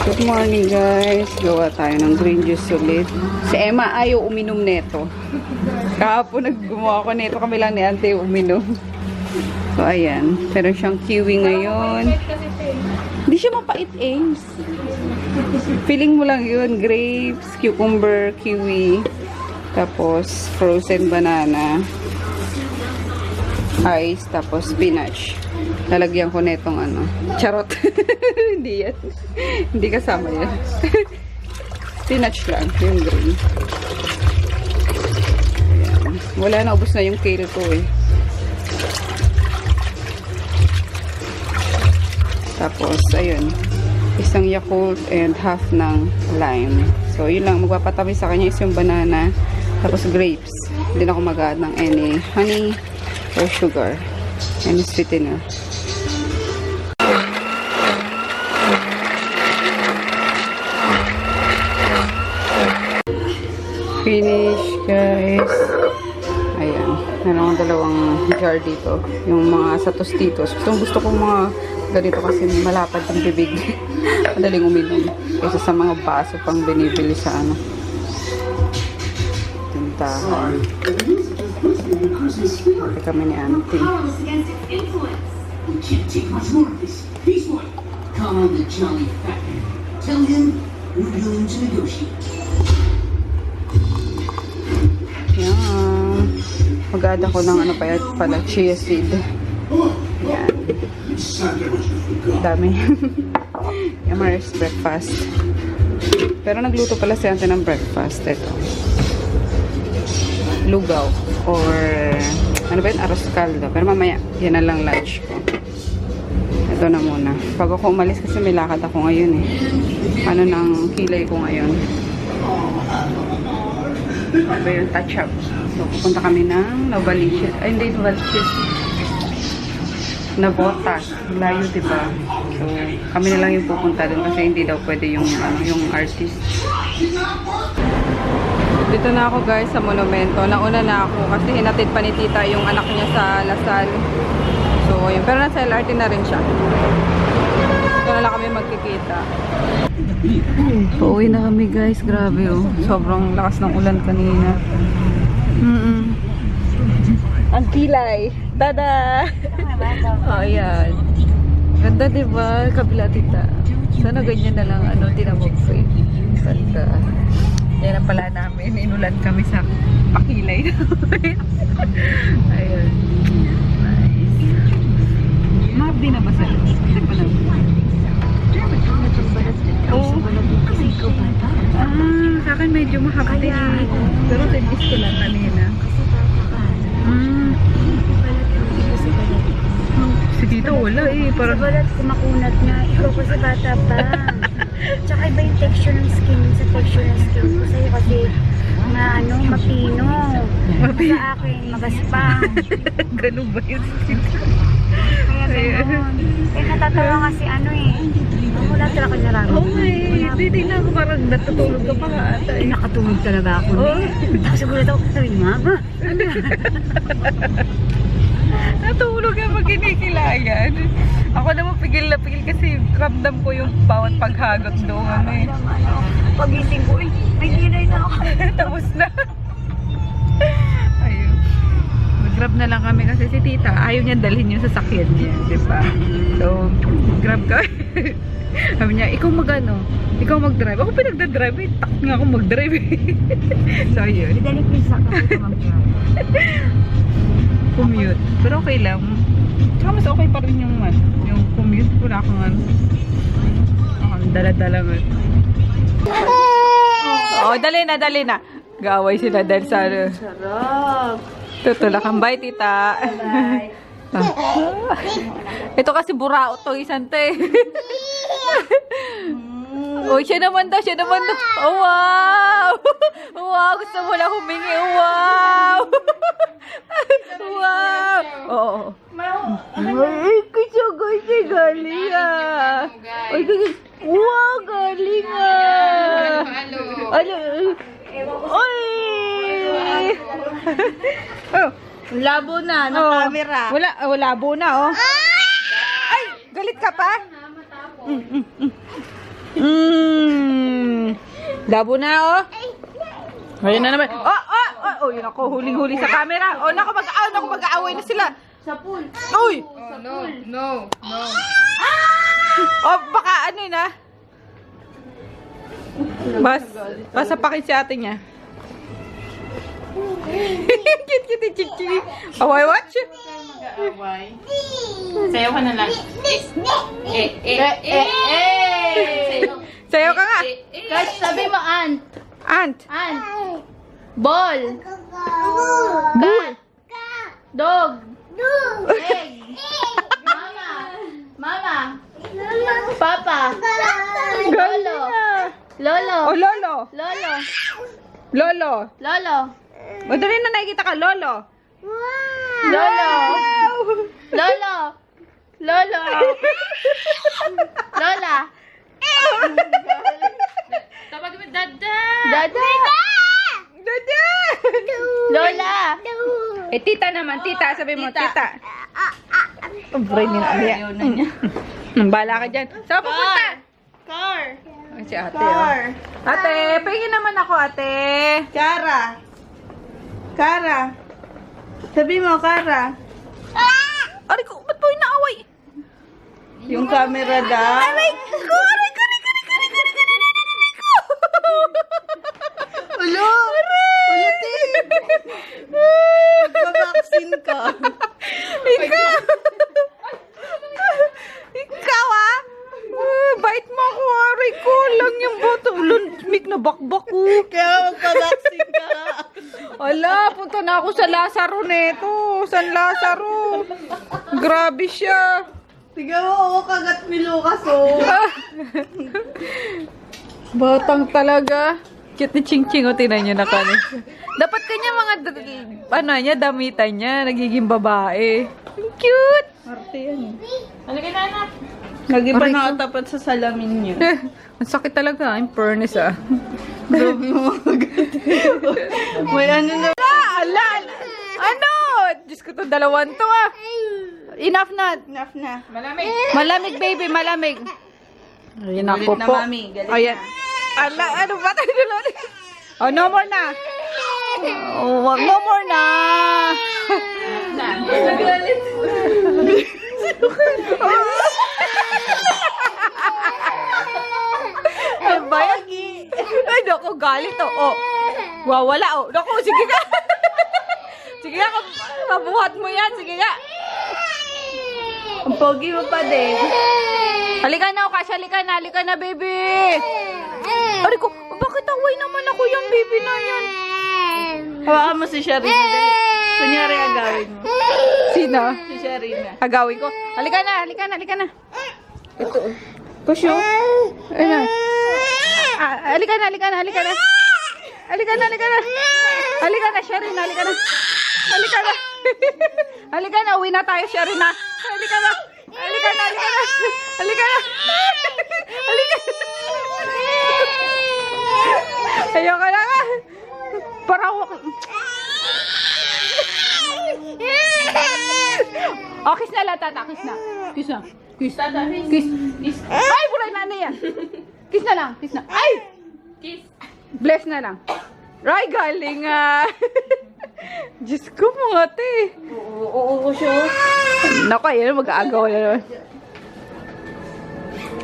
Good morning guys. Gawa tayo ng green juice ulit. Si Emma ayaw uminom neto. Kahapon naggumawa ko neto, kami lang ni Ante uminom. So ayan, meron siyang kiwi ngayon. Hindi siya mapait, Ames. Feeling mo lang yun, grapes, cucumber, kiwi, tapos frozen banana, ice, tapos spinach. Lalagyan ko netong ano, charot. Hindi yan. Hindi kasama yan. Spinach lang, yung green. Ayan. Wala na, ubos na yung kale ko eh. Tapos, ayun. Isang Yakult and half ng lime. So, yun lang. Magpapatabi sa kanya is yung banana. Tapos, grapes. Hindi na ako mag-add ng any honey or sugar. Any sweetener. Finish, guys. Ayan. Meron akong dalawang jar dito. Yung mga sa Tostitos. Gusto kong mga ganito kasi malapad ang bibig. Madaling uminom. Kaysa sa mga baso pang binibili sa ano. Tindahan. Pati kami ni Auntie. Yan. Mag-add ako ng ano pa pala, chia seed. Yan. Dami. Yamaris breakfast. Pero nagluto pala si Auntie ng breakfast. Ito. Lugaw. Or ano ba yun? Arroz caldo. Pero mamaya, yan na lang lunch ko. Ito na muna. Pag ako umalis kasi may lakad ako ngayon eh. Ano ng kilay ko ngayon. Ano ba yung touch up? So, pupunta kami ng Novaliches. Ay, hindi Novaliches. Navotas. Layo, diba? So, kami na lang yung pupunta dun kasi hindi daw pwede yung, yung artist. Dito na ako guys sa monumento. Nauna na ako kasi hinatid pa ni tita yung anak niya sa Lasal. So, yun. Pero nasa LRT na rin siya. Dito na lang kami magkikita. Pauwi na kami guys. Grabe oh. Sobrang lakas ng ulan kanina. Ang kilay. Tada! Oh, ayan. Ganda diba? Kabila tita. Sana ganyan na lang ano, tinamog ko eh. Ganda. Yan na pala namin. Inulan kami sa pakilay namin. Ayun. Nice. Mabdi na ba sa loob? Hindi pa lang. Oo. Sa akin medyo mahapdi. Pero tinis ko lang kanina. Si Tito wala eh. Parang balat kumakunat nga. Ikaw kasi bata pa. Tsaka iba yung texture ng skin. Sa texture ng skin ko sa'yo kasi mapino. Sa akin, magaspang. ganun ba yun? Kaya ganun. Eh natatawa kasi ano eh. Wala talaga nararamdaman. Oo nga eh. Hindi na ako parang natutulog ka pa nga ata eh. Nakatulog talaga ako. Tapos gulat ako. Sabi ni Mama. Natulog nga pag kinikilayan. Ako naman pigil na pigil kasi ramdam ko yung bawat paghagot doon. Ano eh. Pagising ko eh. May kilay na ako. Tapos na. Ayun. Mag-grab na lang kami kasi si tita ayaw niya dalhin yung sasakyan niya. Diba? So, grab ka. Sabi niya, ikaw mag-ano? Ikaw mag-drive. Ako pinagdadrive eh. Tak nga ako mag-drive eh. So, ayun. Dali ko yung sakit ko mag-drive. Commute. Pero okay lang. Tsaka mas okay pa rin yung commute. Wala akong dala-dala nga. Oh, dali na. Gaway sila dahil sa Sarap. tutulakan. Bye, tita. Bye. Ito kasi burao to, isante. Oh, siya naman daw. Oh, wow! Wow, gusto mo lang humingi. Wow! Wow! Oo. Ay, kasi galing ah. Wow, galing ah. Ano? Oy! Oh, Labo na ng camera. Labo na oh. Ay, galit ka pa? Labo na, oh. Ayun na naman. Oh, yun ako, huling-huli sa camera. Oh, naku, mag-aaway na sila. Sa pool. Uy! No. Oh, baka ano yun, ah. Pasapakin si ate niya. Cute, chichi. Away, watch. Mag-aaway. Sayaw ka na lang. Sayaw ka nga. Guys, sabi mo ant. Ant. Ant. Ball. Bull. Dog. Egg. Mama. Papa. Lolo. Lolo. Oh, lolo. Lolo. Lolo. Lolo. Madali na nakikita ka, lolo. Lolo. Lolo. Lolo. Lola. Tawag mo, Dada! Dada. Dada! Lola. Eh, tita naman, tita. Sabi mo, tita. Oh, brain nila. Ayaw na niya. Bala ka dyan. Saan pupunta? Car. Ay, si ate, oh. Ate, pingin naman ako, ate. Kara. Sabi mo, Kara. Aray ko, ba't po inaaway? Yung camera daw. Aray ko, aray ko. Ulo! Ulutin! Magpa-vaccine ka. Ikaw, ah. Bait mo ako, aray ko. Lang yung boto. Mik na bakbak ko. Kaya magpa-vaccine ka. Ala, punta na ako sa Lazaro neto. San Lazaro? Grabe siya. Tignan mo, kagat mi Lucas, oh. Batang talaga. Cute ni Ching Ching, o tinan nyo na kami. Dapat kanya mga, damitan niya, nagiging babae. Cute! Arte yan. Halika na, anak. Lagi pa Aray ko. nakatapat sa salamin niya. Ang sakit talaga, in fairness, ah. Grabe mo. May ano na. Ala! Ano? Diyos ko, itong dalawan to, ah. Enough na. Enough na. Malamig. Malamig, baby, malamig. Ayun ako Galit na, po. mami. Galit Ayan. Ala, ano ba tayo dalawa? Oh, no more na. Oh, wag no more na. Ay, bayagi. Ay, naku, galit, oh. Oh, wawala, oh. Naku, sige ka. Sige ka, mabuhat mo yan. Sige ka. Ang pogi mo pa din. Halika na, Okasha. Halika na, baby. Aray ko, bakit away naman ako yung baby na yan? Hawakan mo si Sharina. Dali. Kunyari agawin mo. Sino? Si Sharina. Agawin ko. Halika na. Ito. Kusyo. Ayun. Halika na. Halika na, Sharina. Halika na, uwi na tayo, Sharina. Halika na. Ayoko na nga. Para ako. Oh, kiss na lang, tata. Kiss na. Kiss. Ay, buray na yan. Kiss na lang. Ay! Kiss. Bless na lang. Ray, galing ah. Diyos ko, mga te. Oo, siya. Naku, ayun, mag-aagaw na naman.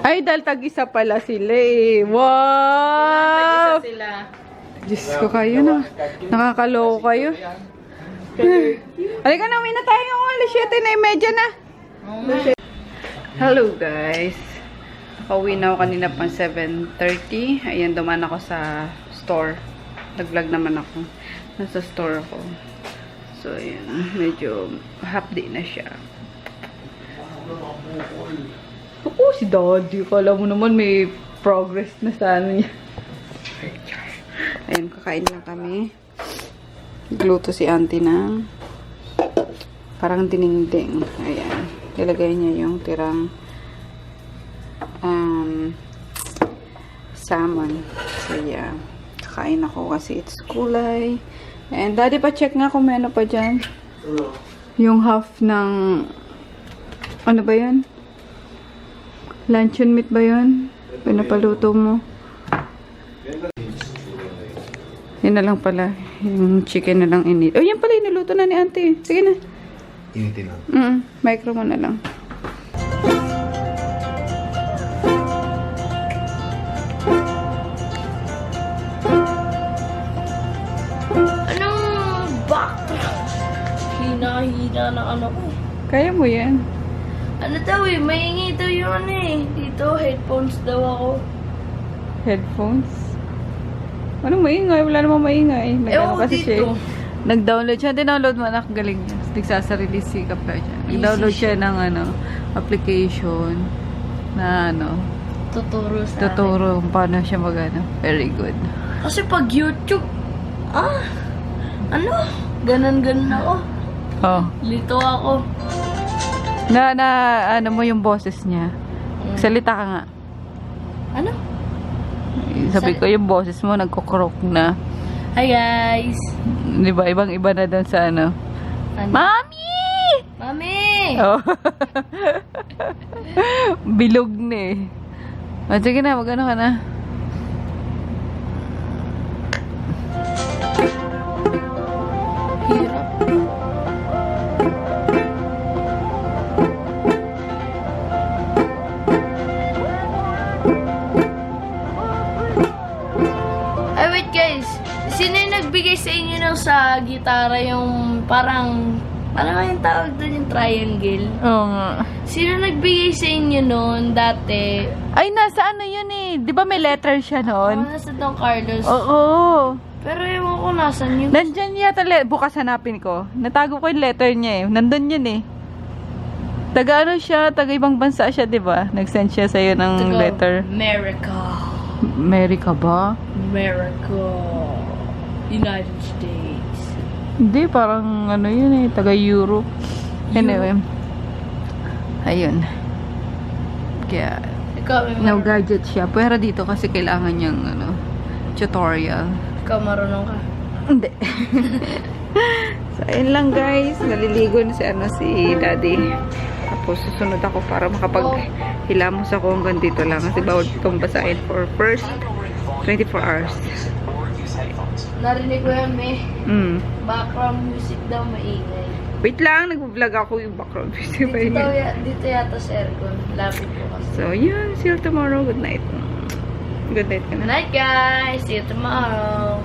Ay, dahil tag-isa pala sila eh. Wow! Isa sila. Diyos ko kayo na. Nakakaloko kayo. Halika na, uwi na tayo. Alas 7:30 na. Hello guys. Nakauwi na ako kanina pang 7:30. Ayan, duman ako sa store. Nag-vlog naman ako. Nasa store ako. So, ayan. Medyo half day na siya. Oo, si Daddy. Kala mo naman may progress na sa ano niya. Ayan, kakain lang kami. Gluto si auntie ng parang dininding. Ayan. Ilagay niya yung tirang salmon. So, yeah. Kakain ako kasi it's kulay. And Daddy, pa-check nga kung may ano pa dyan. Yung half ng ano ba yan? Luncheon meat ba yun? Pinapaluto mo. Yun na lang pala. Yung chicken na lang init. Oh, yan pala. Niluto na ni auntie. Sige na. Initin na. Micro mo na lang. Anong backtrack? Hina-hina ng ano ko. Kaya mo yan. Ano daw eh, maingay daw yung ano eh. Dito, headphones daw ako. Headphones? Anong maingay? Wala namang maingay. Nag-ano Ewan kasi dito. siya eh. Nag-download siya. Dinownload mo anak. Galing niya. Nagsasarili si Kapka siya. Nag-download siya ng ano, application na ano, Tuturo sa akin. tuturo kung paano siya mag-ano. Very good. Kasi pag YouTube, ano? Ganon-ganon ako. Oh. Lito ako. Ano mo yung boses niya. Salita ka nga. Ano? Sabi ko yung boses mo nagko-croak na. Hi guys! Di ba? Ibang-iba na doon sa ano. Ano? Mami! Mami! Oh. Bilog na eh. O, sige na, mag-ano ka na. Hirap. Ay, wait guys. Sino yung nagbigay sa inyo ng sa gitara yung parang, ano nga yung tawag doon yung triangle? Oo nga. Sino nagbigay sa inyo noon dati? Ay, nasa ano yun eh. Di ba may letter siya noon? Nasa Don Carlos. Oo. Pero ewan ko nasan yun. Nandyan yata, bukas hanapin ko. Natago ko yung letter niya eh. Nandun yun eh. Taga ano siya, taga ibang bansa siya, di ba? Nag-send siya sa'yo ng Ito, letter. America. America ba? America. United States. Hindi, parang ano yun eh, taga Europe. Anyway. Ayun. Kaya, Ikaw, no gadget siya. Pero dito kasi kailangan niyang ano, tutorial. Ikaw marunong ka. Hindi. So, ayun lang guys. Naliligo na si daddy. Tapos susunod ako para makapaghilamos ako hanggang dito lang. Kasi bawal itong basahin for first 24 hours. Narinig ko yan, may background music daw maingay. Wait lang, nag-vlog ako yung background music. Dito yata sa aircon. Lapit ko kasi. So, yun. See you tomorrow. Good night. Good night. Good night, guys. See you tomorrow.